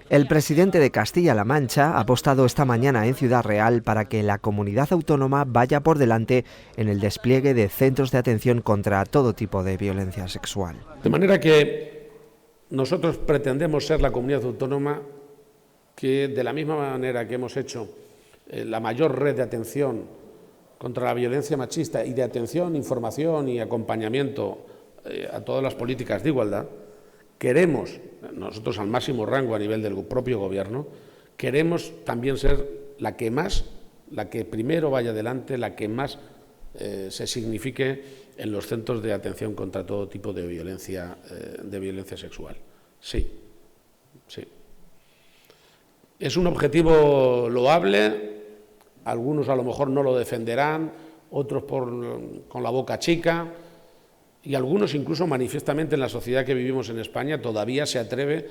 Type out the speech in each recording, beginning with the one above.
El presidente de Castilla-La Mancha ha apostado esta mañana en Ciudad Real para que la comunidad autónoma vaya por delante en el despliegue de centros de atención contra todo tipo de violencia sexual. De manera que nosotros pretendemos ser la comunidad autónoma que, de la misma manera que hemos hecho la mayor red de atención contra la violencia machista y de atención, información y acompañamiento a todas las políticas de igualdad, queremos, nosotros al máximo rango a nivel del propio Gobierno, queremos también ser la que primero vaya adelante, la que más se signifique en los centros de atención contra todo tipo de violencia sexual. Sí, sí. Es un objetivo loable, algunos a lo mejor no lo defenderán, otros con la boca chica, y algunos incluso manifiestamente en la sociedad que vivimos en España todavía se atreve,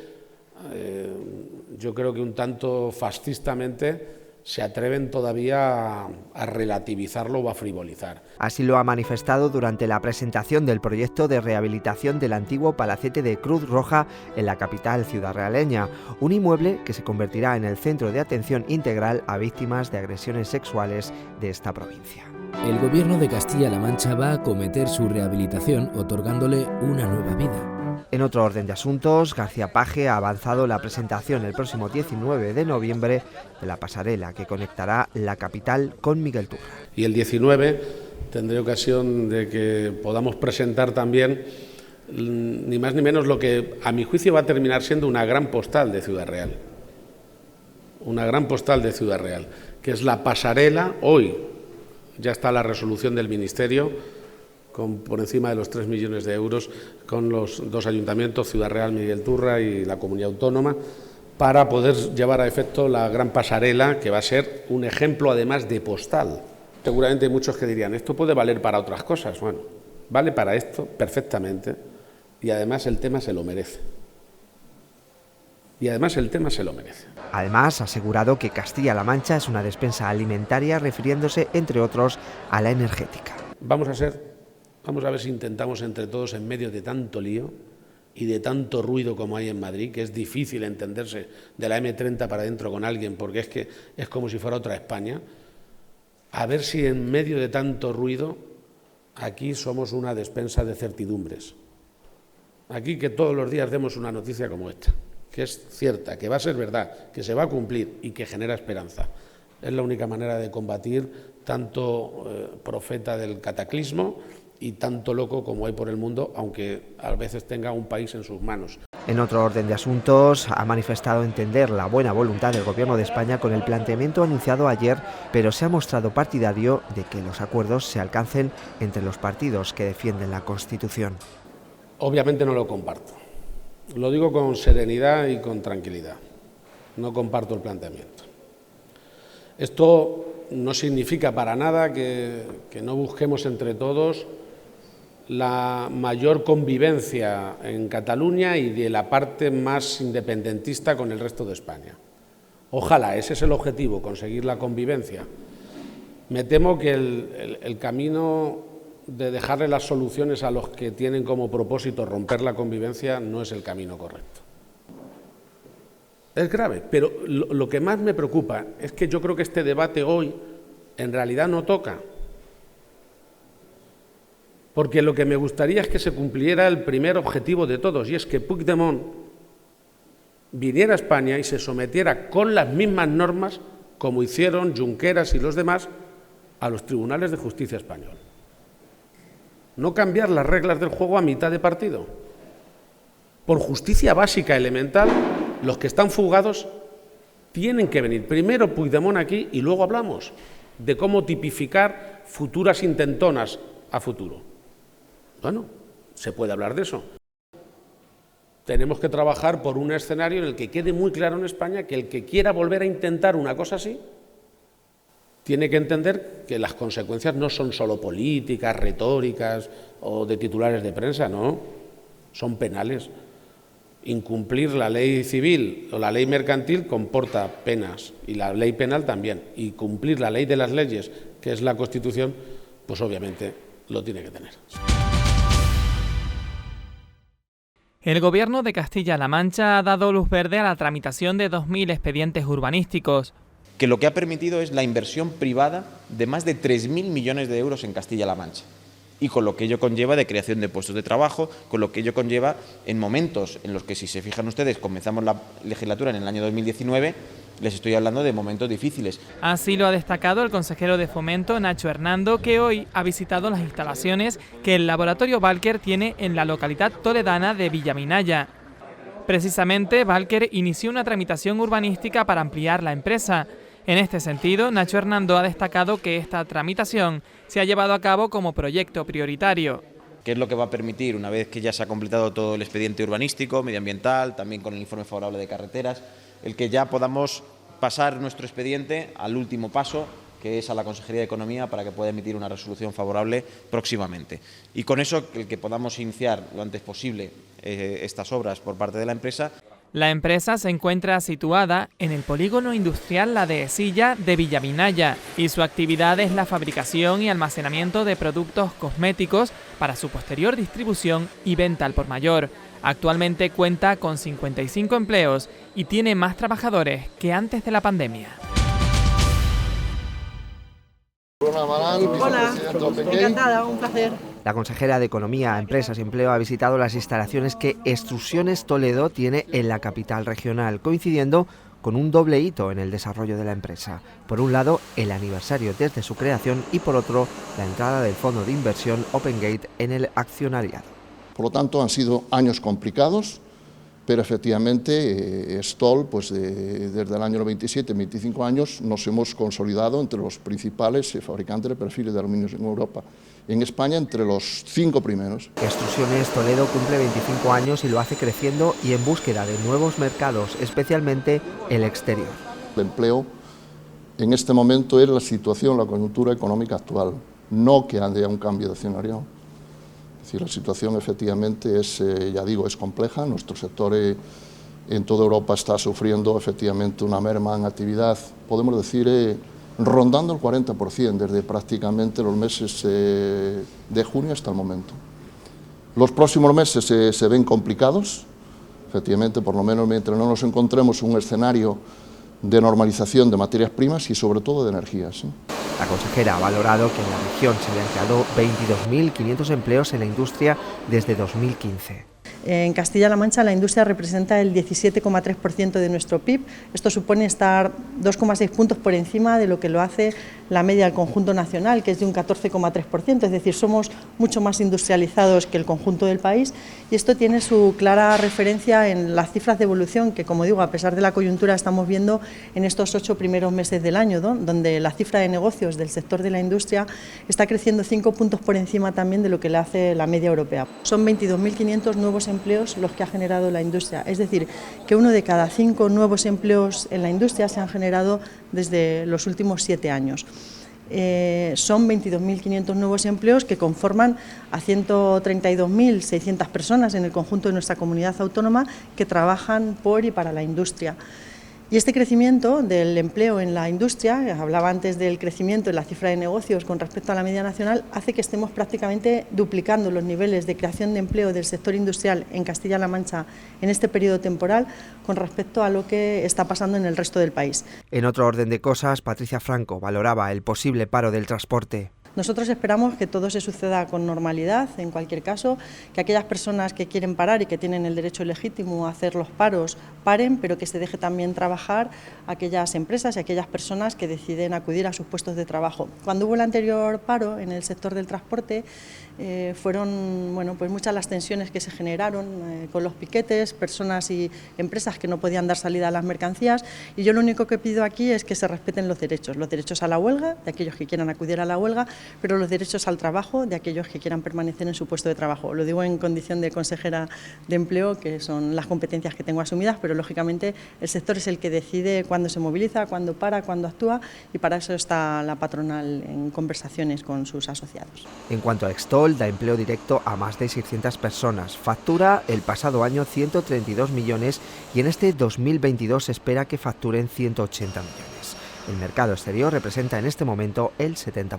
yo creo que un tanto fascistamente, se atreven todavía a relativizarlo o a frivolizar. Así lo ha manifestado durante la presentación del proyecto de rehabilitación del antiguo palacete de Cruz Roja en la capital ciudadrealeña, un inmueble que se convertirá en el centro de atención integral a víctimas de agresiones sexuales de esta provincia. El Gobierno de Castilla-La Mancha va a acometer su rehabilitación otorgándole una nueva vida. En otro orden de asuntos, García Page ha avanzado la presentación el próximo 19 de noviembre de la pasarela que conectará la capital con Miguel Turra. Y el 19 tendré ocasión de que podamos presentar también ni más ni menos lo que a mi juicio va a terminar siendo una gran postal de Ciudad Real. Una gran postal de Ciudad Real, que es la pasarela. Hoy ya está la resolución del Ministerio por encima de los 3 millones de euros con los dos ayuntamientos, Ciudad Real, Miguel Turra y la Comunidad Autónoma, para poder llevar a efecto la gran pasarela, que va a ser un ejemplo además de postal. Seguramente hay muchos que dirían, esto puede valer para otras cosas. Bueno, vale para esto perfectamente y además el tema se lo merece. Además, ha asegurado que Castilla-La Mancha es una despensa alimentaria, refiriéndose, entre otros, a la energética. Vamos a ver si intentamos entre todos, en medio de tanto lío y de tanto ruido como hay en Madrid, que es difícil entenderse de la M30 para adentro con alguien, porque es que es como si fuera otra España, a ver si en medio de tanto ruido aquí somos una despensa de certidumbres. Aquí que todos los días demos una noticia como esta, que es cierta, que va a ser verdad, que se va a cumplir y que genera esperanza. Es la única manera de combatir tanto profeta del cataclismo y tanto loco como hay por el mundo, aunque a veces tenga un país en sus manos. En otro orden de asuntos, ha manifestado entender la buena voluntad del Gobierno de España con el planteamiento anunciado ayer, pero se ha mostrado partidario de que los acuerdos se alcancen entre los partidos que defienden la Constitución. Obviamente no lo comparto. Lo digo con serenidad y con tranquilidad. No comparto el planteamiento. Esto no significa para nada que no busquemos entre todos la mayor convivencia en Cataluña y de la parte más independentista con el resto de España. Ojalá, ese es el objetivo, conseguir la convivencia. Me temo que el camino de dejarle las soluciones a los que tienen como propósito romper la convivencia no es el camino correcto. Es grave, pero lo que más me preocupa es que yo creo que este debate hoy en realidad no toca. Porque lo que me gustaría es que se cumpliera el primer objetivo de todos, y es que Puigdemont viniera a España y se sometiera con las mismas normas, como hicieron Junqueras y los demás, a los tribunales de justicia español. No cambiar las reglas del juego a mitad de partido. Por justicia básica, elemental, los que están fugados tienen que venir. Primero Puigdemont aquí y luego hablamos de cómo tipificar futuras intentonas a futuro. Bueno, se puede hablar de eso. Tenemos que trabajar por un escenario en el que quede muy claro en España que el que quiera volver a intentar una cosa así tiene que entender que las consecuencias no son solo políticas, retóricas o de titulares de prensa, no, son penales. Incumplir la ley civil o la ley mercantil comporta penas y la ley penal también. Y cumplir la ley de las leyes, que es la Constitución, pues obviamente lo tiene que tener. El Gobierno de Castilla-La Mancha ha dado luz verde a la tramitación de 2.000 expedientes urbanísticos, que lo que ha permitido es la inversión privada de más de 3.000 millones de euros en Castilla-La Mancha. Y con lo que ello conlleva de creación de puestos de trabajo, con lo que ello conlleva en momentos en los que, si se fijan ustedes, comenzamos la legislatura en el año 2019, les estoy hablando de momentos difíciles. Así lo ha destacado el consejero de Fomento, Nacho Hernando, que hoy ha visitado las instalaciones que el laboratorio Valker tiene en la localidad toledana de Villaminaya. Precisamente, Valker inició una tramitación urbanística para ampliar la empresa. En este sentido, Nacho Hernando ha destacado que esta tramitación se ha llevado a cabo como proyecto prioritario. ¿Qué es lo que va a permitir, una vez que ya se ha completado todo el expediente urbanístico, medioambiental, también con el informe favorable de carreteras, el que ya podamos pasar nuestro expediente al último paso, que es a la Consejería de Economía, para que pueda emitir una resolución favorable próximamente? Y con eso, el que podamos iniciar lo antes posible estas obras por parte de la empresa. La empresa se encuentra situada en el polígono industrial La Dehesilla de Villaminaya y su actividad es la fabricación y almacenamiento de productos cosméticos para su posterior distribución y venta al por mayor. Actualmente cuenta con 55 empleos y tiene más trabajadores que antes de la pandemia. Hola, encantada, un placer. La consejera de Economía, Empresas y Empleo ha visitado las instalaciones que Extrusiones Toledo tiene en la capital regional, coincidiendo con un doble hito en el desarrollo de la empresa. Por un lado, el aniversario desde su creación y por otro, la entrada del fondo de inversión OpenGate en el accionariado. Por lo tanto, han sido años complicados, pero efectivamente Stoll, pues desde el año 97, 25 años, nos hemos consolidado entre los principales fabricantes de perfiles de aluminio en Europa. En España, entre los 5 primeros. Extrusiones Toledo cumple 25 años y lo hace creciendo y en búsqueda de nuevos mercados, especialmente el exterior. El empleo en este momento es la situación, la coyuntura económica actual, no que haya un cambio de accionariado. Es decir, la situación efectivamente es, ya digo, es compleja. Nuestro sector en toda Europa está sufriendo efectivamente una merma en actividad, podemos decir, rondando el 40% desde prácticamente los meses de junio hasta el momento. Los próximos meses se ven complicados, efectivamente, por lo menos mientras no nos encontremos un escenario de normalización de materias primas y sobre todo de energías. La consejera ha valorado que en la región se le han creado 22.500 empleos en la industria desde 2015. En Castilla-La Mancha la industria representa el 17,3% de nuestro PIB. Esto supone estar 2,6 puntos por encima de lo que lo hace la media del conjunto nacional, que es de un 14,3%, es decir, somos mucho más industrializados que el conjunto del país y esto tiene su clara referencia en las cifras de evolución que, como digo, a pesar de la coyuntura estamos viendo en estos 8 primeros meses del año, ¿no? Donde la cifra de negocios del sector de la industria está creciendo 5 puntos por encima también de lo que le hace la media europea. Son 22.500 nuevos empleos los que ha generado la industria, es decir, que 1 de cada 5 nuevos empleos en la industria se han generado desde los últimos 7 años. Son 22.500 nuevos empleos que conforman a 132.600 personas en el conjunto de nuestra comunidad autónoma que trabajan por y para la industria. Y este crecimiento del empleo en la industria, hablaba antes del crecimiento en la cifra de negocios con respecto a la media nacional, hace que estemos prácticamente duplicando los niveles de creación de empleo del sector industrial en Castilla-La Mancha en este periodo temporal con respecto a lo que está pasando en el resto del país. En otro orden de cosas, Patricia Franco valoraba el posible paro del transporte. Nosotros esperamos que todo se suceda con normalidad, en cualquier caso, que aquellas personas que quieren parar y que tienen el derecho legítimo a hacer los paros, paren, pero que se deje también trabajar aquellas empresas y aquellas personas que deciden acudir a sus puestos de trabajo. Cuando hubo el anterior paro en el sector del transporte, fueron pues muchas las tensiones que se generaron con los piquetes, personas y empresas que no podían dar salida a las mercancías y yo lo único que pido aquí es que se respeten los derechos a la huelga, de aquellos que quieran acudir a la huelga, pero los derechos al trabajo de aquellos que quieran permanecer en su puesto de trabajo. Lo digo en condición de consejera de empleo, que son las competencias que tengo asumidas, pero lógicamente el sector es el que decide cuándo se moviliza, cuándo para, cuándo actúa y para eso está la patronal en conversaciones con sus asociados. En cuanto a Extol, da empleo directo a más de 600 personas. Factura el pasado año 132 millones y en este 2022 se espera que facturen 180 millones. El mercado exterior representa en este momento el 70%.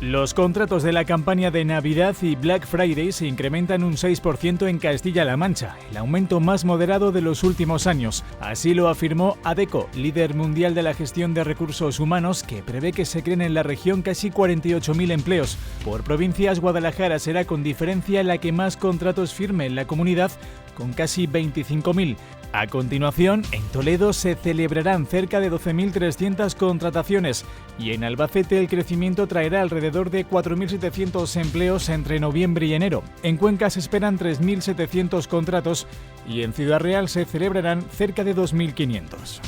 Los contratos de la campaña de Navidad y Black Friday se incrementan un 6% en Castilla-La Mancha, el aumento más moderado de los últimos años. Así lo afirmó Adecco, líder mundial de la gestión de recursos humanos, que prevé que se creen en la región casi 48.000 empleos. Por provincias, Guadalajara será con diferencia la que más contratos firme en la comunidad, con casi 25.000. A continuación, en Toledo se celebrarán cerca de 12.300 contrataciones y en Albacete el crecimiento traerá alrededor de 4.700 empleos entre noviembre y enero. En Cuenca se esperan 3.700 contratos y en Ciudad Real se celebrarán cerca de 2.500.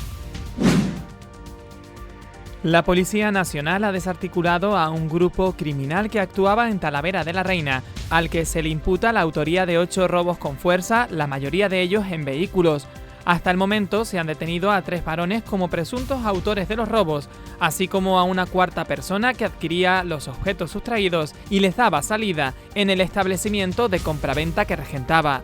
La Policía Nacional ha desarticulado a un grupo criminal que actuaba en Talavera de la Reina, al que se le imputa la autoría de 8 robos con fuerza, la mayoría de ellos en vehículos. Hasta el momento se han detenido a 3 varones como presuntos autores de los robos, así como a una cuarta persona que adquiría los objetos sustraídos y les daba salida en el establecimiento de compraventa que regentaba.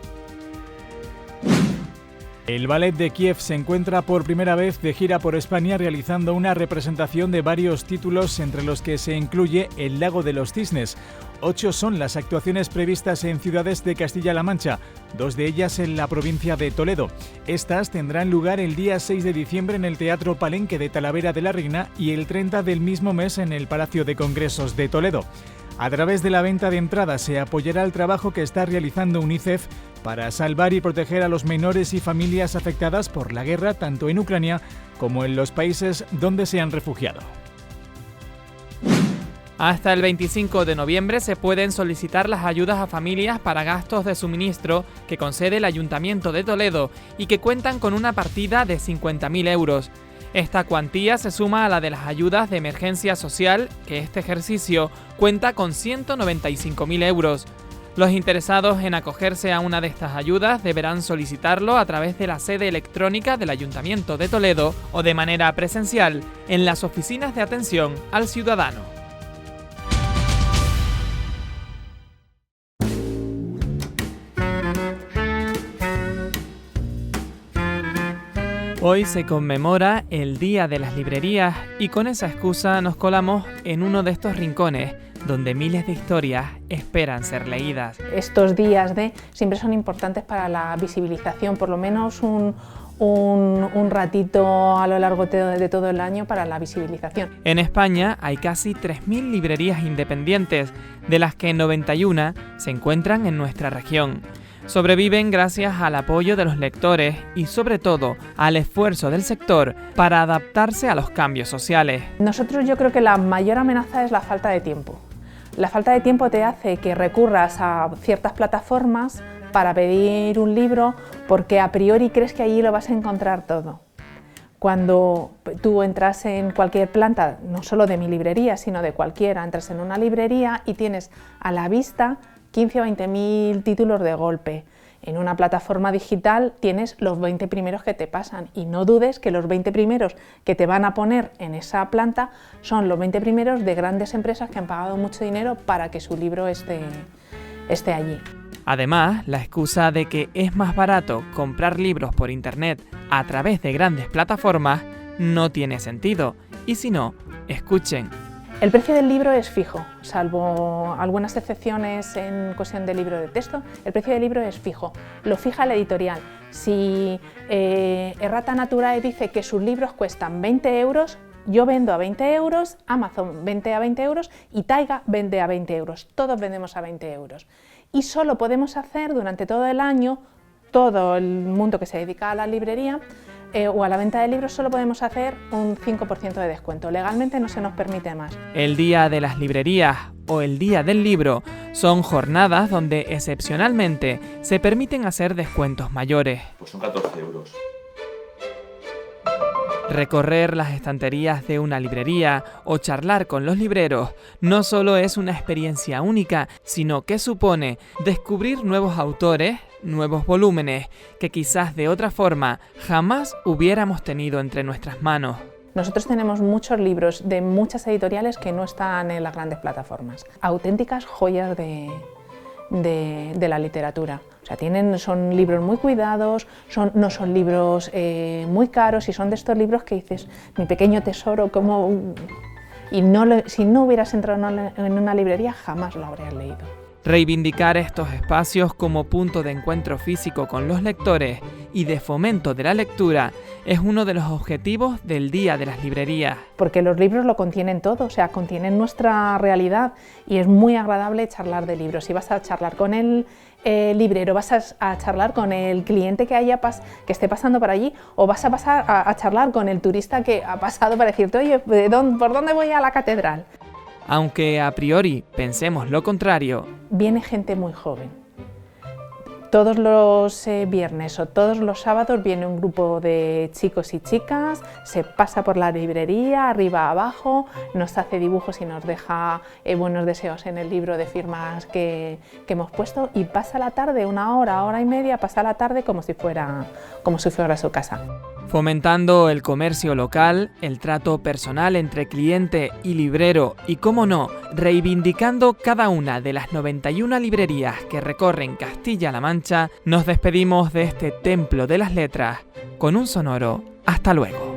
El Ballet de Kiev se encuentra por primera vez de gira por España realizando una representación de varios títulos entre los que se incluye El Lago de los Cisnes. 8 son las actuaciones previstas en ciudades de Castilla-La Mancha, 2 de ellas en la provincia de Toledo. Estas tendrán lugar el día 6 de diciembre en el Teatro Palenque de Talavera de la Reina y el 30 del mismo mes en el Palacio de Congresos de Toledo. A través de la venta de entradas se apoyará el trabajo que está realizando UNICEF para salvar y proteger a los menores y familias afectadas por la guerra tanto en Ucrania como en los países donde se han refugiado. Hasta el 25 de noviembre se pueden solicitar las ayudas a familias para gastos de suministro que concede el Ayuntamiento de Toledo y que cuentan con una partida de 50.000 euros. Esta cuantía se suma a la de las ayudas de emergencia social, que este ejercicio cuenta con 195.000 euros. Los interesados en acogerse a una de estas ayudas deberán solicitarlo a través de la sede electrónica del Ayuntamiento de Toledo o de manera presencial en las oficinas de atención al ciudadano. Hoy se conmemora el Día de las Librerías y con esa excusa nos colamos en uno de estos rincones donde miles de historias esperan ser leídas. Estos días siempre son importantes para la visibilización, por lo menos un ratito a lo largo de todo el año para la visibilización. En España hay casi 3.000 librerías independientes, de las que 91 se encuentran en nuestra región. Sobreviven gracias al apoyo de los lectores y sobre todo al esfuerzo del sector para adaptarse a los cambios sociales. Yo creo que la mayor amenaza es la falta de tiempo. La falta de tiempo te hace que recurras a ciertas plataformas para pedir un libro porque a priori crees que allí lo vas a encontrar todo. Cuando tú entras en cualquier planta, no solo de mi librería, sino de cualquiera, entras en una librería y tienes a la vista 15 o 20.000 títulos de golpe. En una plataforma digital tienes los 20 primeros que te pasan y no dudes que los 20 primeros que te van a poner en esa planta son los 20 primeros de grandes empresas que han pagado mucho dinero para que su libro esté allí. Además, la excusa de que es más barato comprar libros por internet a través de grandes plataformas no tiene sentido. Y si no, escuchen. El precio del libro es fijo, salvo algunas excepciones en cuestión de libro de texto, el precio del libro es fijo, lo fija la editorial. Si Errata Naturae dice que sus libros cuestan 20 euros, yo vendo a 20 euros, Amazon vende a 20 euros y Taiga vende a 20 euros, todos vendemos a 20 euros. Y solo podemos hacer durante todo el año, todo el mundo que se dedica a la librería, o a la venta de libros solo podemos hacer un 5% de descuento. Legalmente no se nos permite más. El Día de las Librerías o el Día del Libro son jornadas donde excepcionalmente se permiten hacer descuentos mayores. Pues son 14 euros. Recorrer las estanterías de una librería o charlar con los libreros no solo es una experiencia única, sino que supone descubrir nuevos autores, nuevos volúmenes que quizás de otra forma jamás hubiéramos tenido entre nuestras manos. Nosotros tenemos muchos libros de muchas editoriales que no están en las grandes plataformas, auténticas joyas de la literatura. O sea, son libros muy cuidados, no son libros muy caros y son de estos libros que dices, mi pequeño tesoro, como y si no hubieras entrado en una librería jamás lo habrías leído. Reivindicar estos espacios como punto de encuentro físico con los lectores y de fomento de la lectura es uno de los objetivos del Día de las Librerías. Porque los libros lo contienen todo, o sea, contienen nuestra realidad y es muy agradable charlar de libros. Si vas a charlar con el librero, vas a charlar con el cliente que esté pasando por allí, o vas a pasar a charlar con el turista que ha pasado para decirte, oye, ¿por dónde voy a la catedral? Aunque a priori pensemos lo contrario, viene gente muy joven. Todos los viernes o todos los sábados viene un grupo de chicos y chicas, se pasa por la librería, arriba a abajo, nos hace dibujos y nos deja buenos deseos en el libro de firmas que hemos puesto, y pasa la tarde, una hora y media, pasa la tarde como si fuera su casa. Fomentando el comercio local, el trato personal entre cliente y librero y, cómo no, reivindicando cada una de las 91 librerías que recorren Castilla-La Mancha, nos despedimos de este templo de las letras con un sonoro hasta luego.